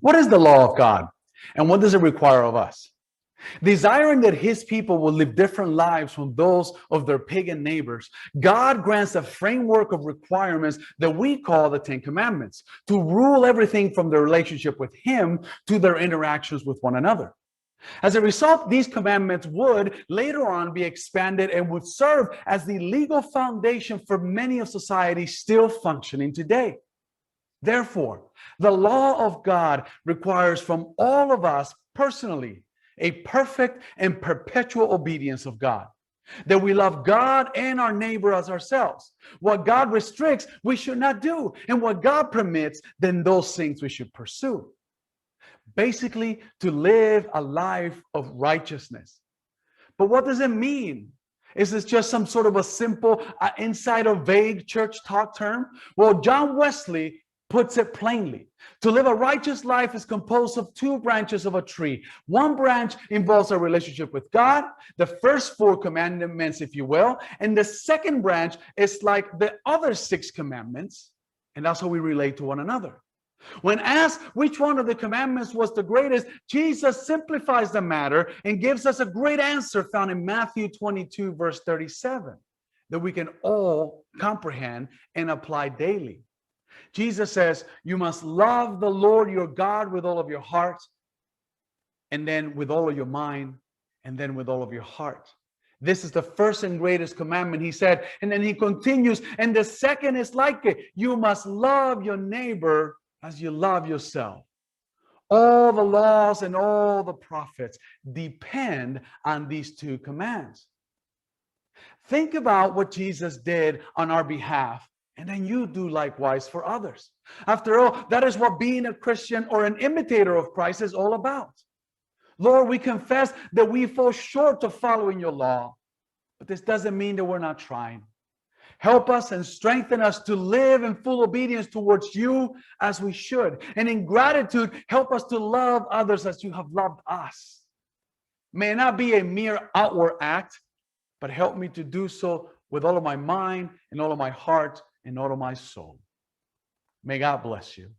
What is the law of God, and what does it require of us? Desiring that his people will live different lives from those of their pagan neighbors, God grants a framework of requirements that we call the Ten Commandments to rule everything from their relationship with him to their interactions with one another. As a result, these commandments would later on be expanded and would serve as the legal foundation for many of society still functioning today. Therefore, the law of God requires from all of us personally a perfect and perpetual obedience of God, that we love God and our neighbor as ourselves. What God restricts, we should not do, and what God permits, then those things we should pursue. Basically, to live a life of righteousness. But what does it mean? Is this just some sort of a simple, inside a vague church talk term? Well, John Wesley puts it plainly. To live a righteous life is composed of two branches of a tree. One branch involves a relationship with God, the first four commandments, if you will, and the second branch is like the other six commandments, and that's how we relate to one another. When asked which one of the commandments was the greatest, Jesus simplifies the matter and gives us a great answer found in Matthew 22, verse 37, that we can all comprehend and apply daily. Jesus says, you must love the Lord your God with all of your heart, and then with all of your mind, and then with all of your heart. This is the first and greatest commandment, he said. And then he continues, and the second is like it. You must love your neighbor as you love yourself. All the laws and all the prophets depend on these two commands. Think about what Jesus did on our behalf, and then you do likewise for others. After all, that is what being a Christian or an imitator of Christ is all about. Lord, we confess that we fall short of following your law, but this doesn't mean that we're not trying. Help us and strengthen us to live in full obedience towards you as we should. And in gratitude, help us to love others as you have loved us. May it not be a mere outward act, but help me to do so with all of my mind and all of my heart and all of my soul. May God bless you.